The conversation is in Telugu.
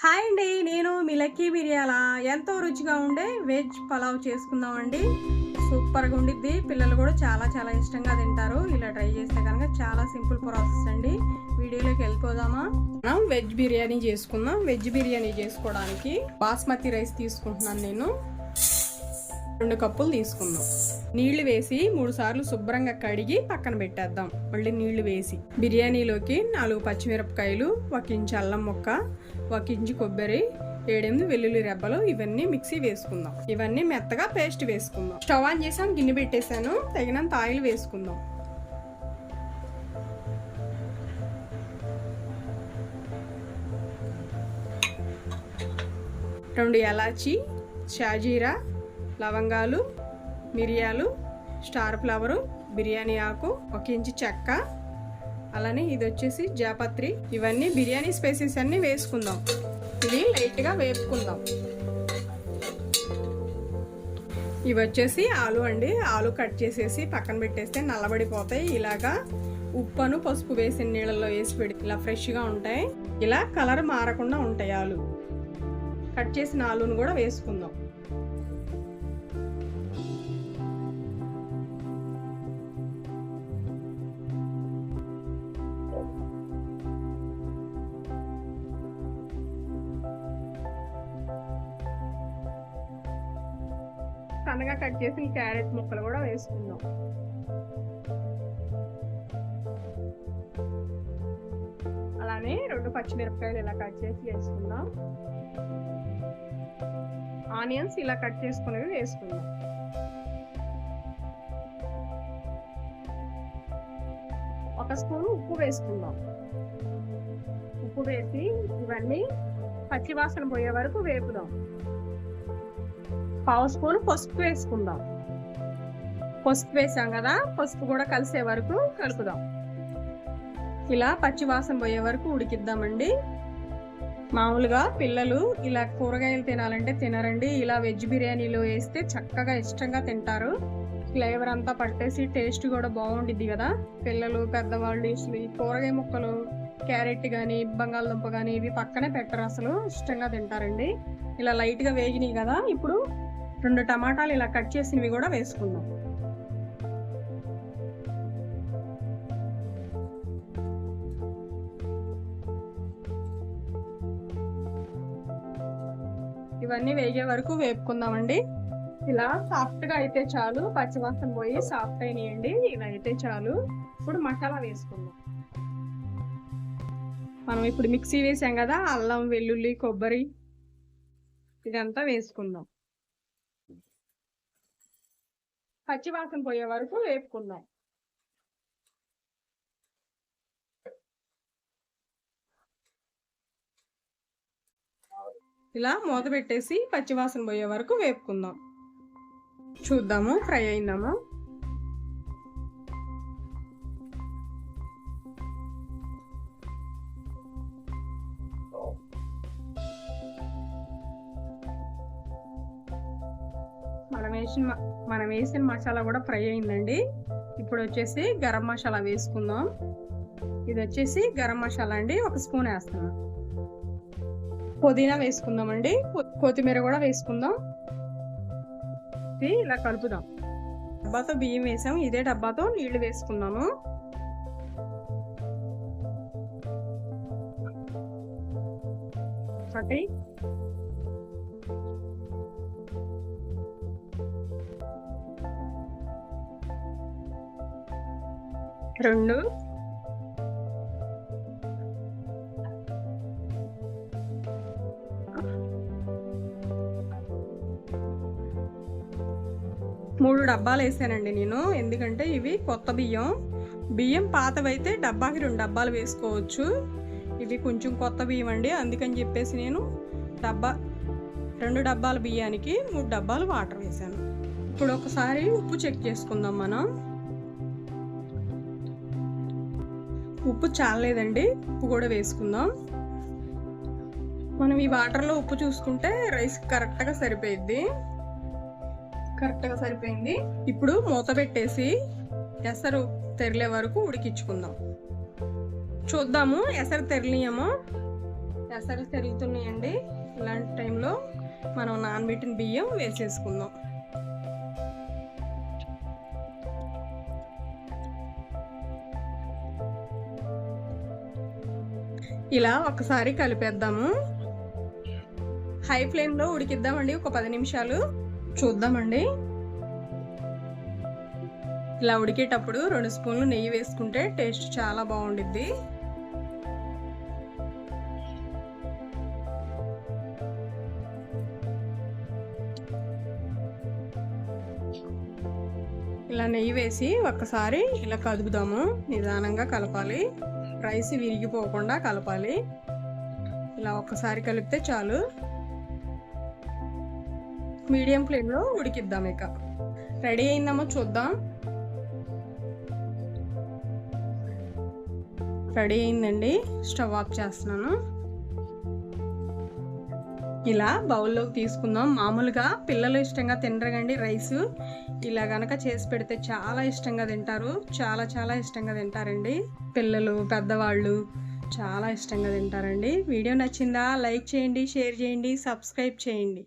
హాయ్ అండి, నేను మీ లక్కీ బిర్యాల. ఎంతో రుచిగా ఉండే వెజ్ పలావ్ చేసుకుందామండి. సూపర్గా ఉండిద్ది. పిల్లలు కూడా చాలా చాలా ఇష్టంగా తింటారు. ఇలా ట్రై చేస్తే కనుక చాలా సింపుల్ ప్రాసెస్ అండి. వీడియోలోకి వెళ్ళిపోదామా? మనం వెజ్ బిర్యానీ చేసుకుందాం. వెజ్ బిర్యానీ చేసుకోవడానికి బాస్మతి రైస్ తీసుకుంటున్నాను. నేను 2 కప్పులు తీసుకుందాం. నీళ్లు వేసి 3 సార్లు శుభ్రంగా కడిగి పక్కన పెట్టేద్దాం. మళ్ళీ నీళ్లు వేసి బిర్యానీలోకి 4 పచ్చిమిరపకాయలు, 1 ఇంచు అల్లం ముక్క, 1 ఇంచు కొబ్బరి, 7-8 వెల్లుల్లి రెబ్బలు ఇవన్నీ మిక్సీ వేసుకుందాం. ఇవన్నీ మెత్తగా పేస్ట్ వేసుకుందాం. స్టవ్ ఆన్ చేసాం, గిన్నె పెట్టేశాను. తగినంత ఆయిల్ వేసుకుందాం. రెండు యాలాచి, షాజీరా, లవంగాలు, మిరియాలు, స్టార్ ఫ్లవరు, బిర్యానీ ఆకు, 1 ఇంచు చెక్క, అలానే ఇది వచ్చేసి జాపత్రి. ఇవన్నీ బిర్యానీ స్పైసెస్ అన్ని వేసుకుందాం. ఇది లైట్గా వేపుకుందాం. ఇవి వచ్చేసి ఆలు అండి. ఆలు కట్ చేసేసి పక్కన పెట్టేస్తే నల్లబడిపోతాయి. ఇలాగా ఉప్పును పసుపు వేసిన నీళ్ళల్లో వేసి పెడి ఇలా ఫ్రెష్గా ఉంటాయి. ఇలా కలర్ మారకుండా ఉంటాయి. ఆలు కట్ చేసిన ఆలును కూడా వేసుకుందాం. సన్నగా కట్ చేసిన క్యారెట్ ముక్కలు కూడా వేసుకుందాం. అలానే 2 పచ్చిమిరపకాయలు ఇలా కట్ చేసి వేసుకుందాం. ఆనియన్స్ ఇలా కట్ చేసుకునేవి వేసుకుందాం. ఒక స్పూన్ ఉప్పు వేసుకుందాం. ఉప్పు వేసి ఇవన్నీ పచ్చివాసన పోయే వరకు వేపుదాం. 1/2 స్పూన్ పసుపు వేసుకుందాం. పసుపు వేసాం కదా, పసుపు కూడా కలిసే వరకు కలుపుదాం. ఇలా పచ్చి వాసన పోయే వరకు ఉడికిద్దామండి. మామూలుగా పిల్లలు ఇలా కూరగాయలు తినాలంటే తినరండి. ఇలా వెజ్ బిర్యానీలో వేస్తే చక్కగా ఇష్టంగా తింటారు. ఫ్లేవర్ అంతా పట్టేసి టేస్ట్ కూడా బాగుండిద్ది కదా. పిల్లలు, పెద్దవాళ్ళు ఈ కూరగాయ ముక్కలు, క్యారెట్ కానీ బంగాళదుంప కానీ ఇవి పక్కనే పెట్టరు, అసలు ఇష్టంగా తింటారండి. ఇలా లైట్గా వేగినాయి కదా, ఇప్పుడు 2 టమాటాలు ఇలా కట్ చేసినవి కూడా వేసుకుందాం. ఇవన్నీ వేగే వరకు వేపుకుందామండి. ఇలా సాఫ్ట్గా అయితే చాలు. పచ్చివాసన పోయి సాఫ్ట్ అయినాయండి. ఇలా అయితే చాలు. ఇప్పుడు మసాలా వేసుకుందాం. మనం ఇప్పుడు మిక్సీ వేసాం కదా, అల్లం, వెల్లుల్లి, కొబ్బరి ఇదంతా వేసుకుందాం. పచ్చివాసన పోయే వరకు వేపుకుందాం. ఇలా మూత పెట్టేసి పచ్చివాసన పోయే వరకు వేపుకుందాం. చూద్దాము ఫ్రై అయిందాము. మనం వేసిన మసాలా కూడా ఫ్రై అయిందండి. ఇప్పుడు వచ్చేసి గరం మసాలా వేసుకుందాం. ఇది వచ్చేసి గరం మసాలా అండి, 1 స్పూన్ వేస్తున్నాం. పుదీనా వేసుకుందామండి. కొత్తిమీర కూడా వేసుకుందాం. ఇలా కలుపుదాం. డబ్బాతో బియ్యం వేసాం, ఇదే డబ్బాతో నీళ్లు వేసుకుందాము. ఒకటి, 2, 3 డబ్బాలు వేసానండి నేను. ఎందుకంటే ఇవి కొత్త బియ్యం పాతవైతే డబ్బాకి 2 డబ్బాలు వేసుకోవచ్చు. ఇవి కొంచెం కొత్త బియ్యం అండి, అందుకని చెప్పేసి నేను 2 డబ్బాల బియ్యానికి 3 డబ్బాలు వాటర్ వేసాను. ఇప్పుడు ఒకసారి ఉప్పు చెక్ చేసుకుందాం. మనం ఉప్పు చాలేదండి, ఉప్పు కూడా వేసుకుందాం. మనం ఈ వాటర్లో ఉప్పు చూసుకుంటే రైస్ కరెక్ట్గా సరిపోయింది. ఇప్పుడు మూత పెట్టేసి ఎసరు తెరిలే వరకు ఉడికించుకుందాం. చూద్దాము ఎసరు తెరలియేమో. ఎసరు తెరులుతున్నాయండి. నానబెట్టిన బియ్యం వేసేసుకుందాం. ఇలా ఒకసారి కలిపేద్దాము. హై ఫ్లేమ్లో ఉడికిద్దామండి ఒక 10 నిమిషాలు. చూద్దామండి. ఇలా ఉడికేటప్పుడు 2 స్పూన్లు నెయ్యి వేసుకుంటే టేస్ట్ చాలా బాగుండిద్ది. ఇలా నెయ్యి వేసి ఒక్కసారి ఇలా కదుపుదాము. నిదానంగా కలపాలి, రైస్ విరిగిపోకుండా కలపాలి. ఇలా ఒక్కసారి కలిపితే చాలు. మీడియం ఫ్లేమ్లో ఉడికిద్దాం. ఇక రెడీ అయిందేమో చూద్దాం. రెడీ అయిందండి. స్టవ్ ఆఫ్ చేస్తున్నాను. ఇలా బౌల్లోకి తీసుకుందాం. మామూలుగా పిల్లలు ఇష్టంగా తినరండి రైస్. ఇలా గనక చేసి పెడితే చాలా ఇష్టంగా తింటారు. చాలా చాలా ఇష్టంగా తింటారండి. పిల్లలు, పెద్దవాళ్ళు చాలా ఇష్టంగా తింటారండి. వీడియో నచ్చిందా? లైక్ చేయండి, షేర్ చేయండి, సబ్స్క్రైబ్ చేయండి.